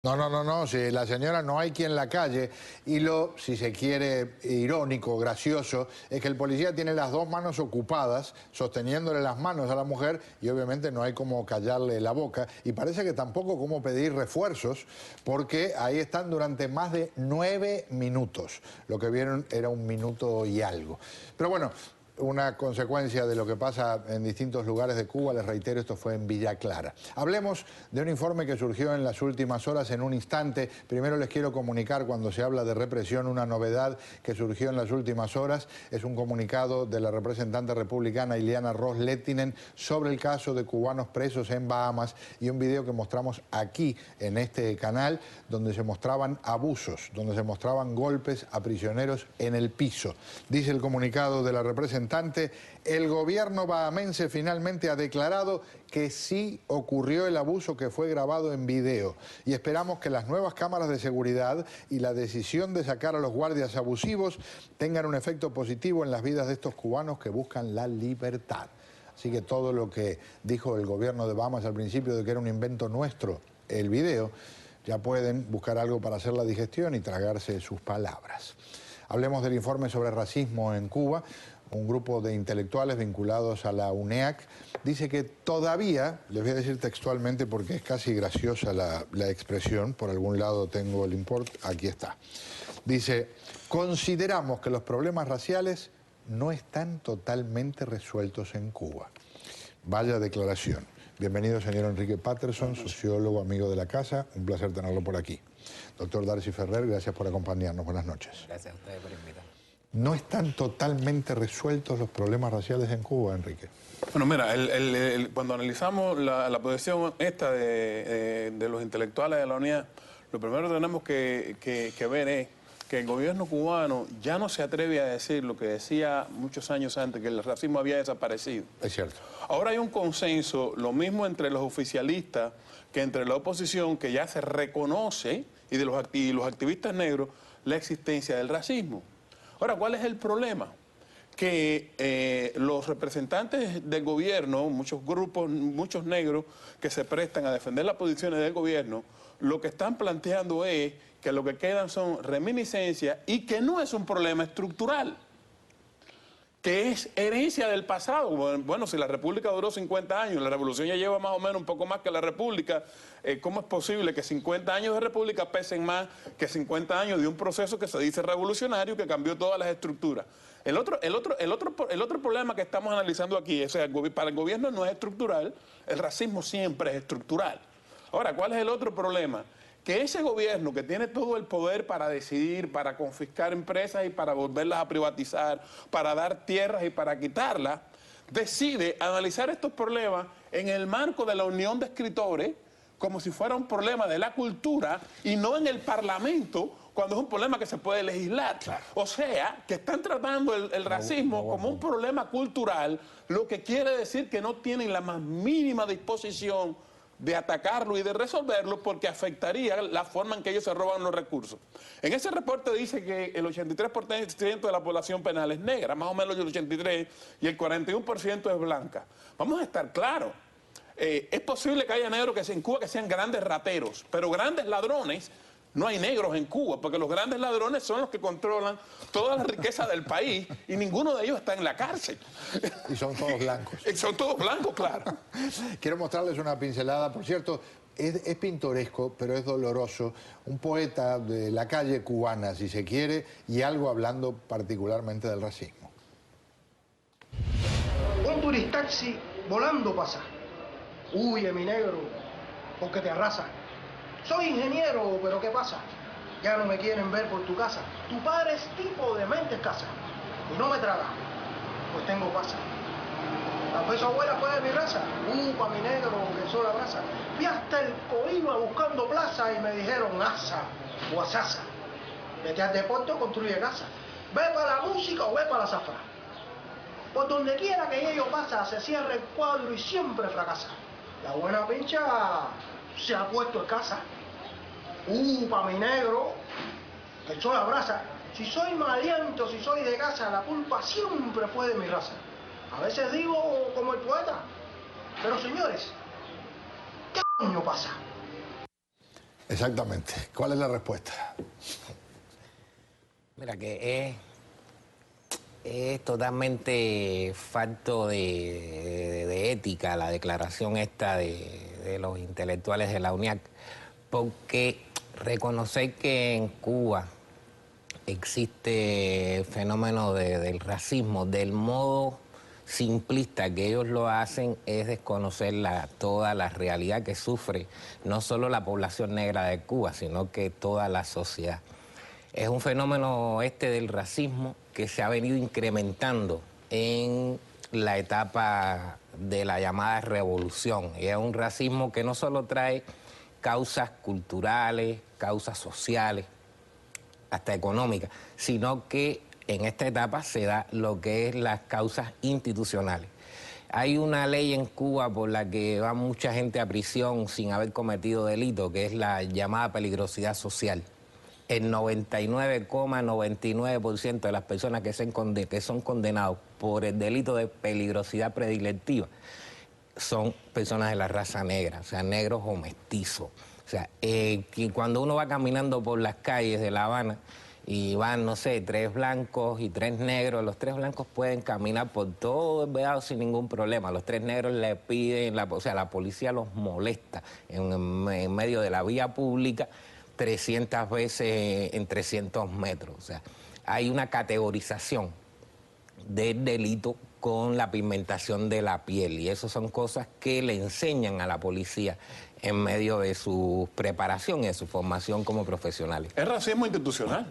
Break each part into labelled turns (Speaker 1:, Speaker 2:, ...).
Speaker 1: No, si la señora no hay quien la calle y lo, si se quiere, irónico, gracioso, es que el policía tiene las dos manos ocupadas sosteniéndole las manos a la mujer y obviamente no hay como callarle la boca y parece que tampoco como pedir refuerzos porque ahí están durante más de 9 minutos. Lo que vieron era 1 minuto y algo. Pero bueno, una consecuencia de lo que pasa en distintos lugares de Cuba, les reitero, esto fue en Villa Clara. Hablemos de un informe que surgió en las últimas horas en un instante. Primero les quiero comunicar, cuando se habla de represión, una novedad que surgió en las últimas horas. Es un comunicado de la representante republicana Ileana Ros-Lehtinen sobre el caso de cubanos presos en Bahamas y un video que mostramos aquí en este canal donde se mostraban abusos, donde se mostraban golpes a prisioneros en el piso. Dice el comunicado de la representante: el gobierno bahamense finalmente ha declarado que sí ocurrió el abuso que fue grabado en video y esperamos que las nuevas cámaras de seguridad y la decisión de sacar a los guardias abusivos tengan un efecto positivo en las vidas de estos cubanos que buscan la libertad. Así que todo lo que dijo el gobierno de Bahamas al principio de que era un invento nuestro, el video, ya pueden buscar algo para hacer la digestión y tragarse sus palabras. Hablemos del informe sobre racismo en Cuba. Un grupo de intelectuales vinculados a la UNEAC dice que todavía, les voy a decir textualmente porque es casi graciosa la expresión, por algún lado tengo el import, aquí está. Dice: consideramos que los problemas raciales no están totalmente resueltos en Cuba. Vaya declaración. Bienvenido, señor Enrique Patterson, sociólogo, amigo de la casa, un placer tenerlo por aquí. Doctor Darcy Ferrer, gracias por acompañarnos, buenas noches.
Speaker 2: Gracias a ustedes por invitar.
Speaker 1: ¿No están totalmente resueltos los problemas raciales en Cuba, Enrique?
Speaker 3: Bueno, mira, cuando analizamos la posición esta de los intelectuales de la unidad, lo primero que tenemos que ver es que el gobierno cubano ya no se atreve a decir lo que decía muchos años antes, que el racismo había desaparecido.
Speaker 1: Es cierto.
Speaker 3: Ahora hay un consenso, lo mismo entre los oficialistas que entre la oposición, que ya se reconoce, y de los activistas negros, la existencia del racismo. Ahora, ¿cuál es el problema? Que los representantes del gobierno, muchos grupos, muchos negros que se prestan a defender las posiciones del gobierno, lo que están planteando es que lo que quedan son reminiscencias y que no es un problema estructural, que es herencia del pasado. Bueno, si la República duró 50 años, la Revolución ya lleva más o menos un poco más que la República, ¿cómo es posible que 50 años de República pesen más que 50 años de un proceso que se dice revolucionario que cambió todas las estructuras? El otro problema que estamos analizando aquí, o sea, para el gobierno no es estructural, el racismo siempre es estructural. Ahora, ¿cuál es el otro problema? Que ese gobierno que tiene todo el poder para decidir, para confiscar empresas y para volverlas a privatizar, para dar tierras y para quitarlas, decide analizar estos problemas en el marco de la unión de escritores como si fuera un problema de la cultura y no en el Parlamento cuando es un problema que se puede legislar. Claro. O sea, que están tratando el racismo como un problema cultural, lo que quiere decir que no tienen la más mínima disposición de atacarlo y de resolverlo porque afectaría la forma en que ellos se roban los recursos. En ese reporte dice que el 83% de la población penal es negra, más o menos el 83%, y el 41% es blanca. Vamos a estar claros. Es posible que haya negros en Cuba que sean grandes rateros, pero grandes ladrones no hay negros en Cuba, porque los grandes ladrones son los que controlan toda la riqueza del país y ninguno de ellos está en la cárcel.
Speaker 1: Y son todos blancos.
Speaker 3: Son todos blancos, claro.
Speaker 1: Quiero mostrarles una pincelada, por cierto, es pintoresco, pero es doloroso. Un poeta de la calle cubana, si se quiere, y algo hablando particularmente del racismo.
Speaker 4: Un turistaxi volando pasa. Huye, mi negro, porque te arrasa. Soy ingeniero, pero ¿qué pasa? Ya no me quieren ver por tu casa. Tu padre es tipo de mente escasa. Y no me traga, pues tengo pasa. Tal vez su abuela fue de mi raza. Pa' mi negro, que soy la brasa. Fui hasta el Coiba buscando plaza y me dijeron asa o asasa. Vete al deporte o construye casa. Ve para la música o ve para la zafra. Por donde quiera que ello pasa, se cierra el cuadro y siempre fracasa. La buena pincha se ha puesto escasa. Pa' mi negro, que soy la brasa. Si soy maleante o si soy de casa, la culpa siempre fue de mi raza. A veces digo como el poeta, pero señores, ¿qué coño pasa?
Speaker 1: Exactamente. ¿Cuál es la respuesta?
Speaker 2: Mira, que es totalmente falto de ética la declaración esta de los intelectuales de la UNIAC, porque reconocer que en Cuba existe el fenómeno del racismo, del modo simplista que ellos lo hacen, es desconocer toda la realidad que sufre no solo la población negra de Cuba, sino que toda la sociedad. Es un fenómeno del racismo que se ha venido incrementando en la etapa de la llamada revolución. Y es un racismo que no solo trae causas culturales, causas sociales, hasta económicas, sino que en esta etapa se da lo que es las causas institucionales. Hay una ley en Cuba por la que va mucha gente a prisión sin haber cometido delito, que es la llamada peligrosidad social. El 99,99% de las personas que son condenados por el delito de peligrosidad predilectiva son personas de la raza negra, o sea, negros o mestizos. O sea, que cuando uno va caminando por las calles de La Habana y van, no sé, 3 blancos y 3 negros, los 3 blancos pueden caminar por todo el Vedado sin ningún problema. Los 3 negros le piden, o sea, la policía los molesta en medio de la vía pública 300 veces en 300 metros. O sea, hay una categorización del delito con la pigmentación de la piel, y eso son cosas que le enseñan a la policía en medio de su preparación y de su formación como profesionales.
Speaker 3: Es racismo institucional.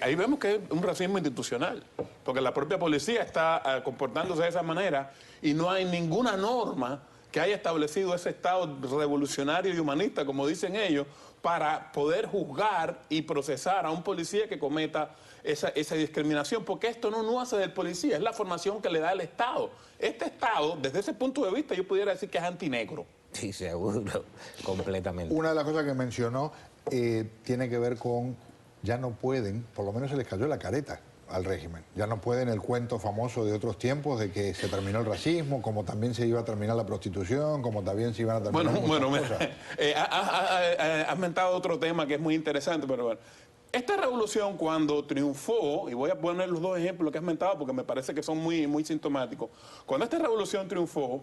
Speaker 3: Ahí vemos que es un racismo institucional, porque la propia policía está comportándose de esa manera y no hay ninguna norma que haya establecido ese Estado revolucionario y humanista, como dicen ellos, para poder juzgar y procesar a un policía que cometa esa discriminación, porque esto no hace del policía, es la formación que le da el Estado. Este Estado, desde ese punto de vista, yo pudiera decir que es antinegro.
Speaker 2: Sí, seguro, completamente.
Speaker 1: Una de las cosas que mencionó tiene que ver con, ya no pueden, por lo menos se les cayó la careta al régimen. Ya no pueden el cuento famoso de otros tiempos de que se terminó el racismo, como también se iba a terminar la prostitución, como también se iban a terminar muchas cosas.
Speaker 3: Has mentado otro tema que es muy interesante, pero bueno. Esta revolución cuando triunfó, y voy a poner los 2 ejemplos que has mentado porque me parece que son muy sintomáticos. Cuando esta revolución triunfó,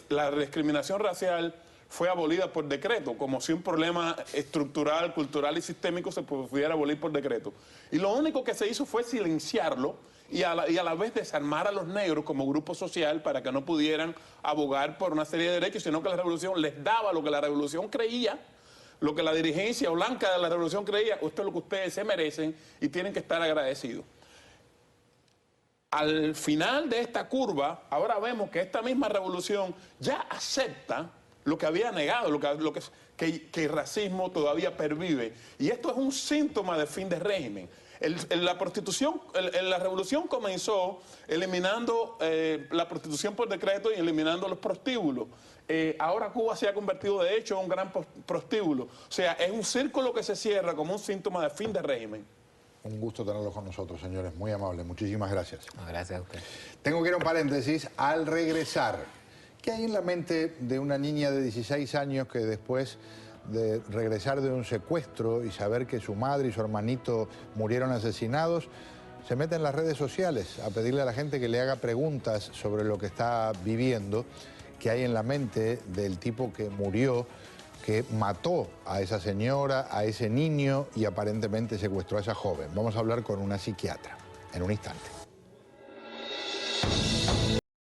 Speaker 3: la discriminación racial fue abolida por decreto, como si un problema estructural, cultural y sistémico se pudiera abolir por decreto. Y lo único que se hizo fue silenciarlo y a la vez desarmar a los negros como grupo social para que no pudieran abogar por una serie de derechos, sino que la revolución les daba lo que la revolución creía, lo que la dirigencia blanca de la revolución creía. Esto es lo que ustedes se merecen y tienen que estar agradecidos. Al final de esta curva, ahora vemos que esta misma revolución ya acepta lo que había negado, que el racismo todavía pervive. Y esto es un síntoma de fin de régimen. La revolución comenzó eliminando la prostitución por decreto y eliminando los prostíbulos. Ahora Cuba se ha convertido de hecho en un gran prostíbulo. O sea, es un círculo que se cierra como un síntoma de fin de régimen.
Speaker 1: Un gusto tenerlos con nosotros, señores. Muy amables. Muchísimas gracias.
Speaker 2: Gracias a usted.
Speaker 1: Tengo que ir a un paréntesis. Al regresar, ¿qué hay en la mente de una niña de 16 años que después de regresar de un secuestro y saber que su madre y su hermanito murieron asesinados, se mete en las redes sociales a pedirle a la gente que le haga preguntas sobre lo que está viviendo? ¿Qué hay en la mente del tipo que murió, que mató a esa señora, a ese niño y aparentemente secuestró a esa joven? Vamos a hablar con una psiquiatra en un instante.